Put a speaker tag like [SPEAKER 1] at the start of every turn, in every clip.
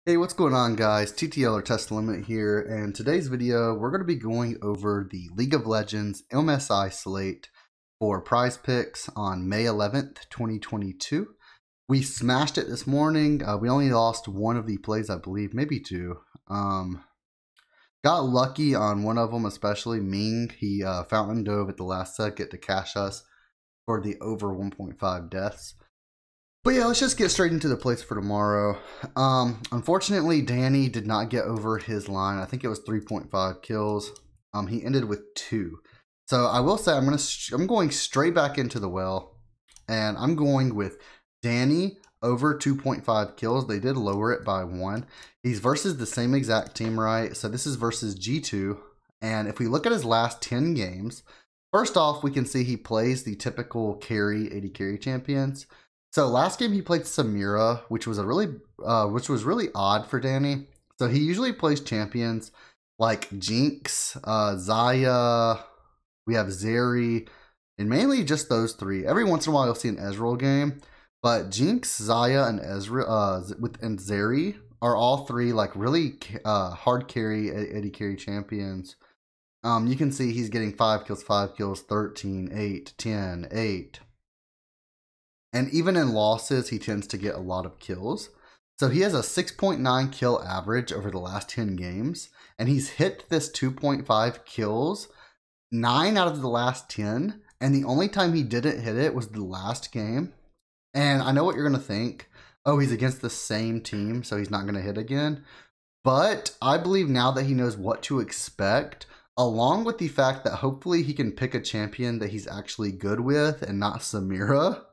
[SPEAKER 1] Hey, what's going on, guys? TTL or Test Limit here, and today's video we're going to be going over the League of Legends MSI slate for PrizePicks on May 11th, 2022. We smashed it this morning. We only lost one of the plays, I believe, maybe two. Got lucky on one of them, especially Ming. He fountain dove at the last second to cash us for the over 1.5 deaths. But yeah, let's just get straight into the plays for tomorrow. Unfortunately, Danny did not get over his line. I think it was 3.5 kills. He ended with 2. So I will say I'm going straight back into the well, and I'm going with Danny over 2.5 kills. They did lower it by 1. He's versus the same exact team, right? So this is versus G2. And if we look at his last 10 games, first off, we can see he plays the typical carry, 80 carry champions. So last game he played Samira, which was really odd for Danny. So he usually plays champions like Jinx, Xayah, we have Zeri, and mainly just those three. Every once in a while you'll see an Ezreal game, but Jinx, Xayah, and and Zeri are all three like really hard carry, 80 carry champions. You can see he's getting 5 kills, 13, 8, 10, 8. And even in losses, he tends to get a lot of kills. So he has a 6.9 kill average over the last 10 games. And he's hit this 2.5 kills 9 out of the last 10. And the only time he didn't hit it was the last game. And I know what you're going to think. Oh, he's against the same team, so he's not going to hit again. But I believe now that he knows what to expect, along with the fact that hopefully he can pick a champion that he's actually good with and not Samira,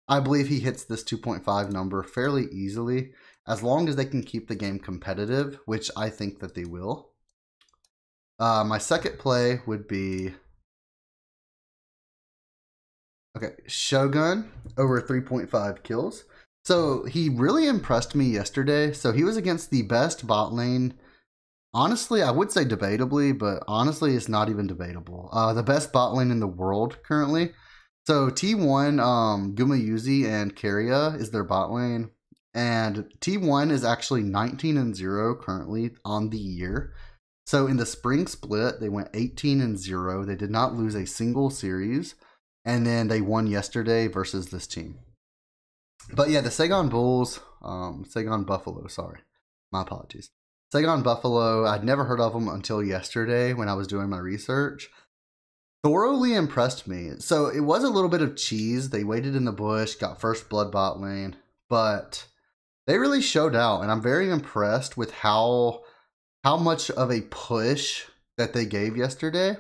[SPEAKER 1] I believe he hits this 2.5 number fairly easily, as long as they can keep the game competitive, which I think that they will. My second play would be Shogun over 3.5 kills. So he really impressed me yesterday. So he was against the best bot lane. Honestly, I would say debatably, but honestly, it's not even debatable. The best bot lane in the world currently. So T1, Gumayuzi and Keria is their bot lane, and T1 is actually 19-0 currently on the year. So in the spring split, they went 18-0. They did not lose a single series, and then they won yesterday versus this team. But yeah, the Sagon Buffalo, sorry, my apologies. Sagon Buffalo, I'd never heard of them until yesterday when I was doing my research. Thoroughly impressed me. So it was a little bit of cheese. They waited in the bush, got first blood bot lane, but they really showed out, and I'm very impressed with how much of a push that they gave yesterday.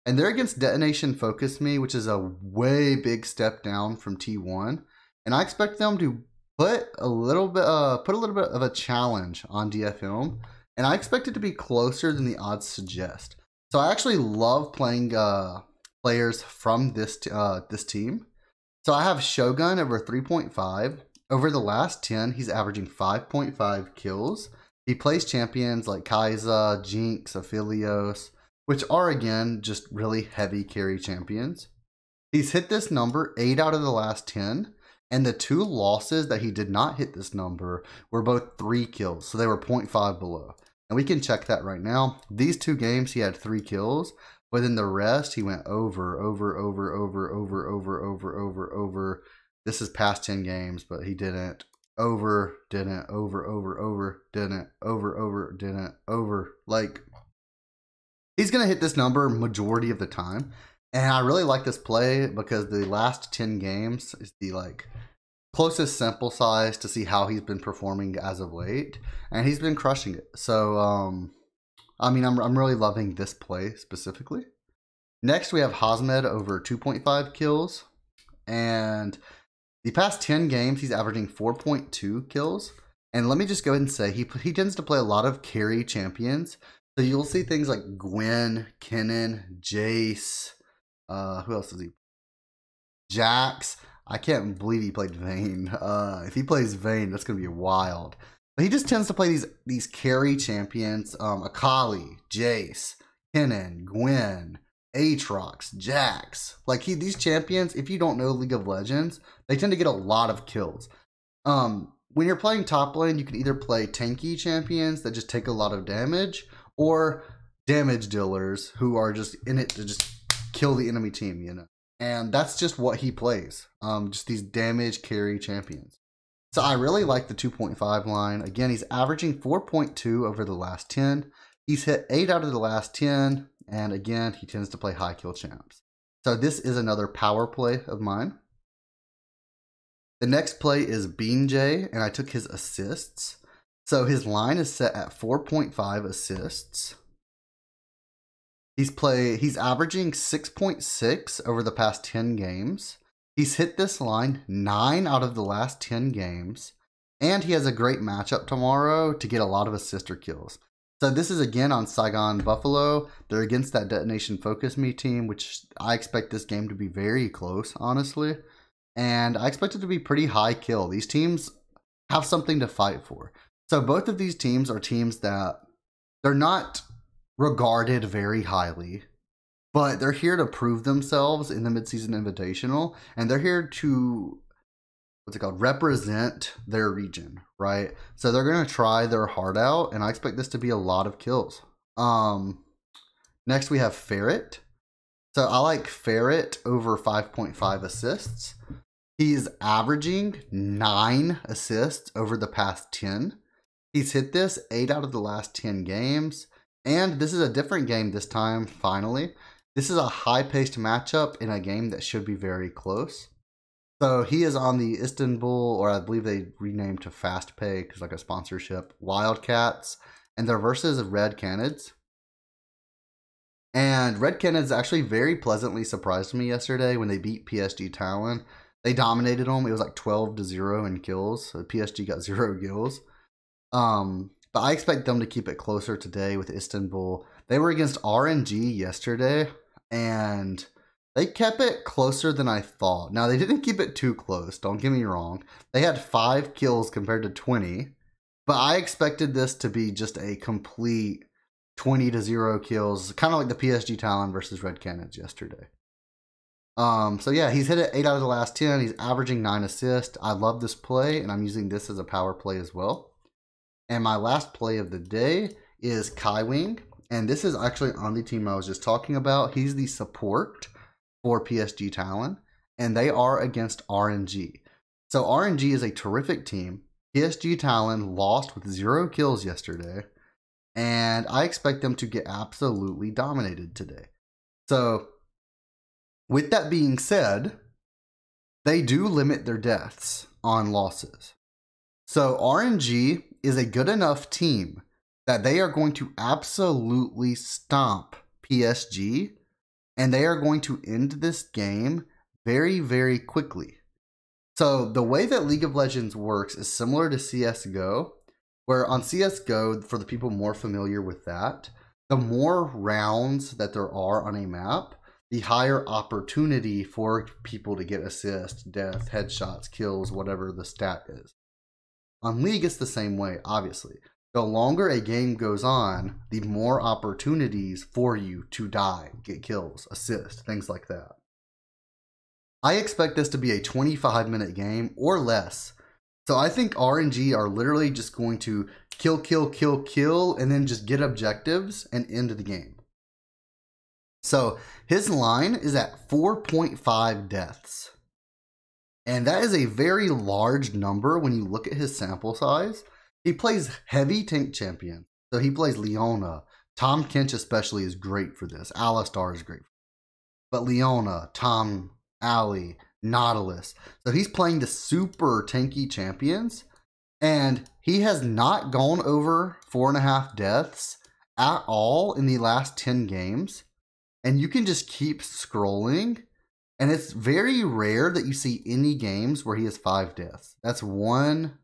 [SPEAKER 1] And they're against Detonation Focus Me, which is a way big step down from T1, and I expect them to put a little bit of a challenge on DFM, and I expect it to be closer than the odds suggest. So I actually love playing players from this team. So I have Shogun over 3.5. Over the last 10, he's averaging 5.5 kills. He plays champions like Kai'Sa, Jinx, Aphelios, which are, again, just really heavy carry champions. He's hit this number 8 out of the last 10. And the 2 losses that he did not hit this number were both 3 kills. So they were 0.5 below. And we can check that right now. These 2 games, he had 3 kills. But in the rest, he went over. This is past 10 games, but he didn't. Over, didn't. Over, didn't. Over, didn't. Over. Like, he's going to hit this number majority of the time. And I really like this play because the last 10 games is the, closest sample size to see how he's been performing as of late, and he's been crushing it. So I mean, I'm really loving this play specifically. Next we have Hazmed over 2.5 kills, and the past 10 games he's averaging 4.2 kills. And let me just go ahead and say he tends to play a lot of carry champions, so you'll see things like Gwen, Kennen, Jace, who else is he? Jax. I can't believe he played Vayne. If he plays Vayne, that's going to be wild. But he just tends to play these carry champions. Akali, Jace, Kennen, Gwen, Aatrox, Jax. These champions, if you don't know League of Legends, they tend to get a lot of kills. when you're playing top lane, you can either play tanky champions that just take a lot of damage, or damage dealers who are just in it to just kill the enemy team, you know. And that's just what he plays. Just these damage carry champions. So I really like the 2.5 line. Again, he's averaging 4.2 over the last 10. He's hit 8 out of the last 10. And again, he tends to play high kill champs. So this is another power play of mine. The next play is Bean J, and I took his assists. So his line is set at 4.5 assists. He's averaging 6.6 over the past 10 games. He's hit this line 9 out of the last 10 games. And he has a great matchup tomorrow to get a lot of assist or kills. So this is again on Saigon Buffalo. They're against that Detonation Focus Me team, which I expect this game to be very close, honestly. And I expect it to be pretty high kill. These teams have something to fight for. So both of these teams are teams that they're not regarded very highly, but they're here to prove themselves in the midseason invitational, and they're here to represent their region, right? So they're gonna try their heart out, and I expect this to be a lot of kills. Next we have Ferret. So I like Ferret over 5.5 assists. He's averaging 9 assists over the past 10. He's hit this 8 out of the last 10 games. And this is a different game this time, finally. This is a high-paced matchup in a game that should be very close. So he is on the Istanbul, or I believe they renamed to Fast Pay because like a sponsorship, Wildcats. And they're versus Red Canids. And Red Canids actually very pleasantly surprised me yesterday when they beat PSG Talon. They dominated them. It was like 12-0 in kills. So PSG got 0 kills. But I expect them to keep it closer today with Istanbul. They were against RNG yesterday, and they kept it closer than I thought. Now, they didn't keep it too close, don't get me wrong. They had 5 kills compared to 20, but I expected this to be just a complete 20-0 kills, kind of like the PSG Talon versus Red Canids yesterday. So yeah, he's hit it 8 out of the last 10. He's averaging 9 assists. I love this play, and I'm using this as a power play as well. And my last play of the day is Kaiwing. And this is actually on the team I was just talking about. He's the support for PSG Talon. And they are against RNG. So RNG is a terrific team. PSG Talon lost with 0 kills yesterday. And I expect them to get absolutely dominated today. So with that being said, they do limit their deaths on losses. So RNG is a good enough team that they are going to absolutely stomp PSG, and they are going to end this game very, very quickly. So the way that League of Legends works is similar to CSGO, where on CSGO, for the people more familiar with that, the more rounds that there are on a map, the higher opportunity for people to get assists, death, headshots, kills, whatever the stat is. On League, it's the same way, obviously. The longer a game goes on, the more opportunities for you to die, get kills, assist, things like that. I expect this to be a 25-minute game or less. So I think RNG are literally just going to kill, kill, kill, kill, and then just get objectives and end the game. So his line is at 4.5 deaths. And that is a very large number when you look at his sample size. He plays heavy tank champion. So he plays Leona. Tom Kench especially is great for this. Alistar is great. But Leona, Tom, Ali, Nautilus. So he's playing the super tanky champions. And he has not gone over 4.5 deaths at all in the last 10 games. And you can just keep scrolling. And it's very rare that you see any games where he has 5 deaths. That's 1.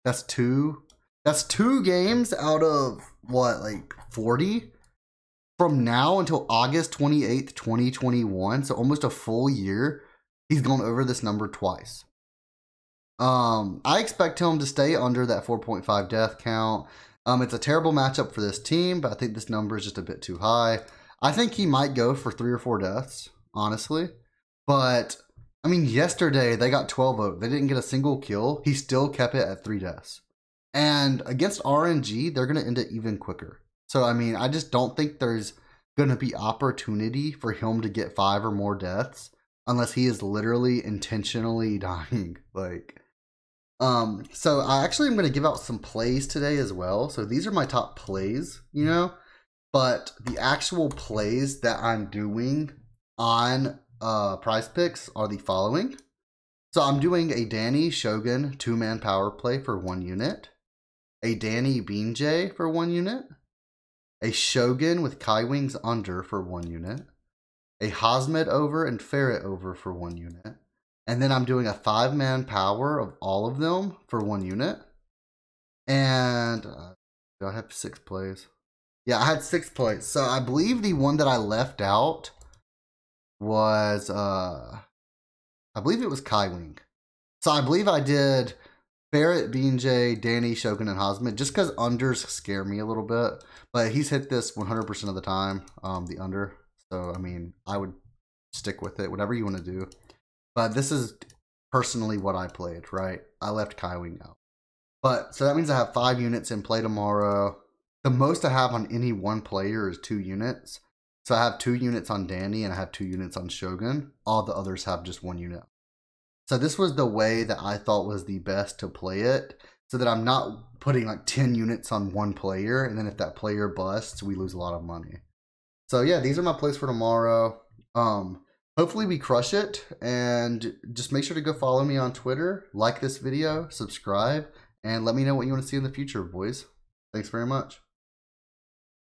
[SPEAKER 1] That's 2. That's 2 games out of, what, like 40? From now until August 28th, 2021. So almost a full year. He's gone over this number twice. I expect him to stay under that 4.5 death count. It's a terrible matchup for this team, but I think this number is just a bit too high. I think he might go for 3 or 4 deaths, honestly. But, I mean, yesterday they got 12 vote. They didn't get a single kill. He still kept it at 3 deaths. And against RNG, they're going to end it even quicker. So, I mean, I just don't think there's going to be opportunity for him to get 5 or more deaths unless he is literally intentionally dying. So I actually am going to give out some plays today as well. So these are my top plays, you know, but the actual plays that I'm doing on PrizePicks are the following. So I'm doing a Danny Shogun 2-man power play for 1 unit, a Danny Bean J for 1 unit, a Shogun with Kai Wings under for 1 unit, a Hosmed over and Ferret over for 1 unit, and then I'm doing a 5-man power of all of them for 1 unit. And do I have 6 plays? Yeah, I had 6 plays. So I believe the one that I left out was I believe it was Kai Wing. So I believe I did Ferret, Bean J, Danny, Shogun, and Hosmed just because unders scare me a little bit. But he's hit this 100% of the time, the under. So, I mean, I would stick with it, whatever you want to do. But this is personally what I played, right? I left Kai Wing out. But, so that means I have 5 units in play tomorrow. The most I have on any one player is 2 units. So I have 2 units on Danny and I have 2 units on Shogun. All the others have just 1 unit. So this was the way that I thought was the best to play it, so that I'm not putting like 10 units on one player, and then if that player busts, we lose a lot of money. So yeah, these are my plays for tomorrow. Hopefully we crush it, and just make sure to go follow me on Twitter, like this video, subscribe, and let me know what you want to see in the future, boys. Thanks very much.